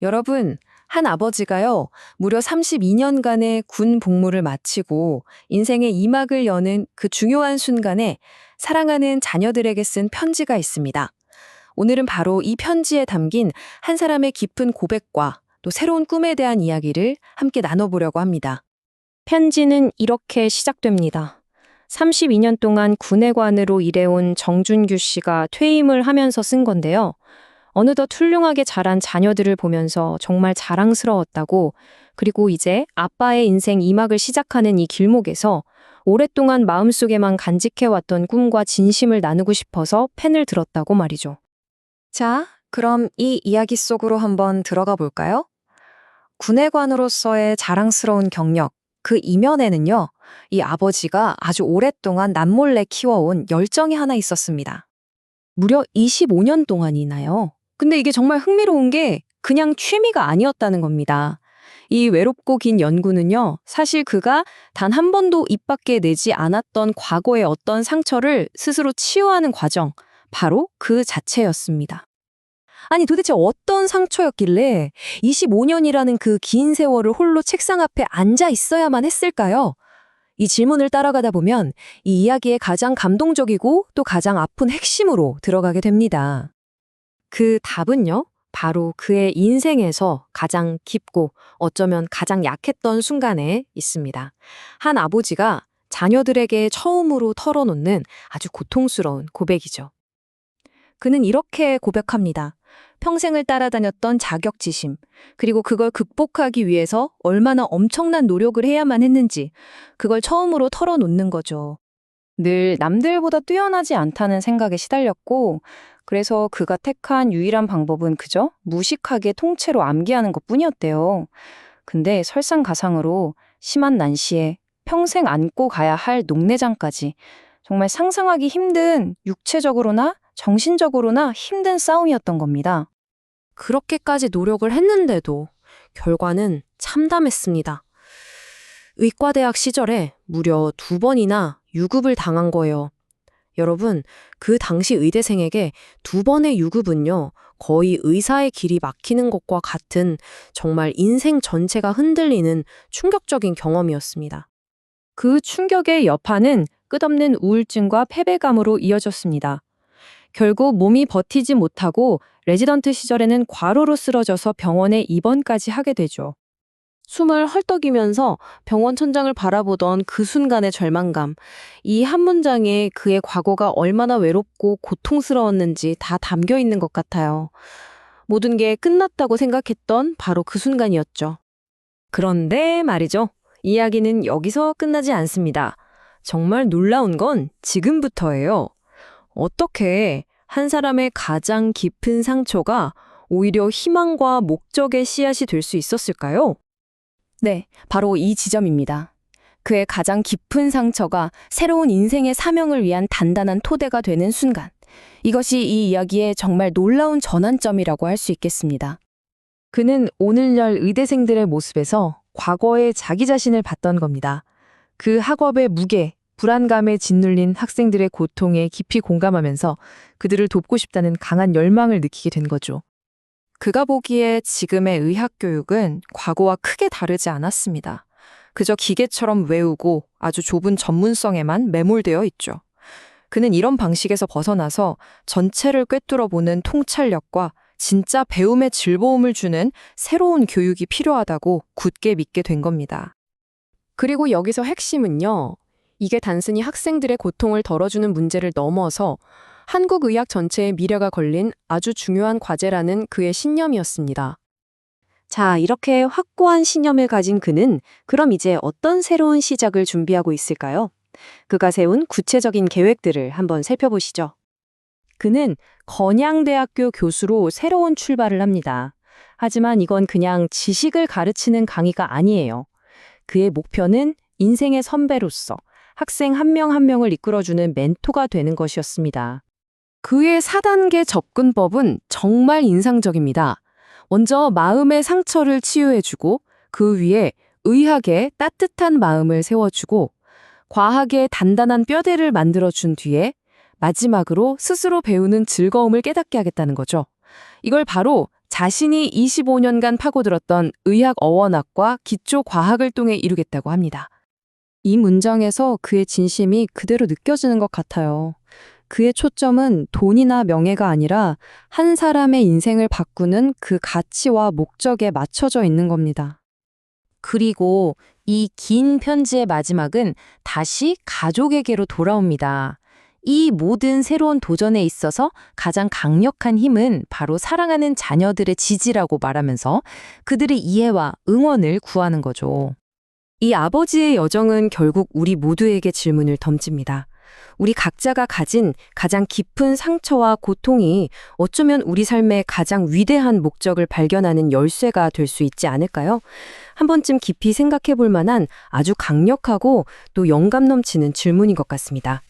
여러분, 한 아버지가요, 무려 32년간의 군 복무를 마치고 인생의 이막을 여는 그 중요한 순간에 사랑하는 자녀들에게 쓴 편지가 있습니다. 오늘은 바로 이 편지에 담긴 한 사람의 깊은 고백과 또 새로운 꿈에 대한 이야기를 함께 나눠보려고 합니다. 편지는 이렇게 시작됩니다. 32년 동안 군의관으로 일해온 정준규 씨가 퇴임을 하면서 쓴 건데요. 어느덧 훌륭하게 자란 자녀들을 보면서 정말 자랑스러웠다고, 그리고 이제 아빠의 인생 2막을 시작하는 이 길목에서 오랫동안 마음속에만 간직해왔던 꿈과 진심을 나누고 싶어서 펜을 들었다고 말이죠. 자, 그럼 이 이야기 속으로 한번 들어가 볼까요? 군의관으로서의 자랑스러운 경력, 그 이면에는요, 이 아버지가 아주 오랫동안 남몰래 키워온 열정이 하나 있었습니다. 무려 25년 동안이나요. 근데 이게 정말 흥미로운 게 그냥 취미가 아니었다는 겁니다. 이 외롭고 긴 연구는요, 사실 그가 단 한 번도 입 밖에 내지 않았던 과거의 어떤 상처를 스스로 치유하는 과정, 바로 그 자체였습니다. 아니 도대체 어떤 상처였길래 25년이라는 그 긴 세월을 홀로 책상 앞에 앉아 있어야만 했을까요? 이 질문을 따라가다 보면 이 이야기의 가장 감동적이고 또 가장 아픈 핵심으로 들어가게 됩니다. 그 답은요, 바로 그의 인생에서 가장 깊고 어쩌면 가장 약했던 순간에 있습니다. 한 아버지가 자녀들에게 처음으로 털어놓는 아주 고통스러운 고백이죠. 그는 이렇게 고백합니다. 평생을 따라다녔던 자격지심, 그리고 그걸 극복하기 위해서 얼마나 엄청난 노력을 해야만 했는지, 그걸 처음으로 털어놓는 거죠. 늘 남들보다 뛰어나지 않다는 생각에 시달렸고, 그래서 그가 택한 유일한 방법은 그저 무식하게 통째로 암기하는 것뿐이었대요. 근데 설상가상으로 심한 난시에 평생 안고 가야 할 녹내장까지 정말 상상하기 힘든 육체적으로나 정신적으로나 힘든 싸움이었던 겁니다. 그렇게까지 노력을 했는데도 결과는 참담했습니다. 의과대학 시절에 무려 2번이나 유급을 당한 거예요. 여러분, 그 당시 의대생에게 2번의 유급은요, 거의 의사의 길이 막히는 것과 같은 정말 인생 전체가 흔들리는 충격적인 경험이었습니다. 그 충격의 여파는 끝없는 우울증과 패배감으로 이어졌습니다. 결국 몸이 버티지 못하고 레지던트 시절에는 과로로 쓰러져서 병원에 입원까지 하게 되죠. 숨을 헐떡이면서 병원 천장을 바라보던 그 순간의 절망감, 이 한 문장에 그의 과거가 얼마나 외롭고 고통스러웠는지 다 담겨 있는 것 같아요. 모든 게 끝났다고 생각했던 바로 그 순간이었죠. 그런데 말이죠. 이야기는 여기서 끝나지 않습니다. 정말 놀라운 건 지금부터예요. 어떻게 한 사람의 가장 깊은 상처가 오히려 희망과 목적의 씨앗이 될 수 있었을까요? 네, 바로 이 지점입니다. 그의 가장 깊은 상처가 새로운 인생의 사명을 위한 단단한 토대가 되는 순간. 이것이 이 이야기의 정말 놀라운 전환점이라고 할 수 있겠습니다. 그는 오늘날 의대생들의 모습에서 과거의 자기 자신을 봤던 겁니다. 그 학업의 무게, 불안감에 짓눌린 학생들의 고통에 깊이 공감하면서 그들을 돕고 싶다는 강한 열망을 느끼게 된 거죠. 그가 보기에 지금의 의학 교육은 과거와 크게 다르지 않았습니다. 그저 기계처럼 외우고 아주 좁은 전문성에만 매몰되어 있죠. 그는 이런 방식에서 벗어나서 전체를 꿰뚫어보는 통찰력과 진짜 배움의 즐거움을 주는 새로운 교육이 필요하다고 굳게 믿게 된 겁니다. 그리고 여기서 핵심은요, 이게 단순히 학생들의 고통을 덜어주는 문제를 넘어서 한국 의학 전체의 미래가 걸린 아주 중요한 과제라는 그의 신념이었습니다. 자, 이렇게 확고한 신념을 가진 그는 그럼 이제 어떤 새로운 시작을 준비하고 있을까요? 그가 세운 구체적인 계획들을 한번 살펴보시죠. 그는 건양대학교 교수로 새로운 출발을 합니다. 하지만 이건 그냥 지식을 가르치는 강의가 아니에요. 그의 목표는 인생의 선배로서 학생 한 명 한 명을 이끌어주는 멘토가 되는 것이었습니다. 그의 4단계 접근법은 정말 인상적입니다. 먼저 마음의 상처를 치유해주고 그 위에 의학의 따뜻한 마음을 세워주고 과학의 단단한 뼈대를 만들어준 뒤에 마지막으로 스스로 배우는 즐거움을 깨닫게 하겠다는 거죠. 이걸 바로 자신이 25년간 파고들었던 의학 어원학과 기초 과학을 통해 이루겠다고 합니다. 이 문장에서 그의 진심이 그대로 느껴지는 것 같아요. 그의 초점은 돈이나 명예가 아니라 한 사람의 인생을 바꾸는 그 가치와 목적에 맞춰져 있는 겁니다. 그리고 이 긴 편지의 마지막은 다시 가족에게로 돌아옵니다. 이 모든 새로운 도전에 있어서 가장 강력한 힘은 바로 사랑하는 자녀들의 지지라고 말하면서 그들의 이해와 응원을 구하는 거죠. 이 아버지의 여정은 결국 우리 모두에게 질문을 던집니다. 우리 각자가 가진 가장 깊은 상처와 고통이 어쩌면 우리 삶의 가장 위대한 목적을 발견하는 열쇠가 될 수 있지 않을까요? 한 번쯤 깊이 생각해 볼 만한 아주 강력하고 또 영감 넘치는 질문인 것 같습니다.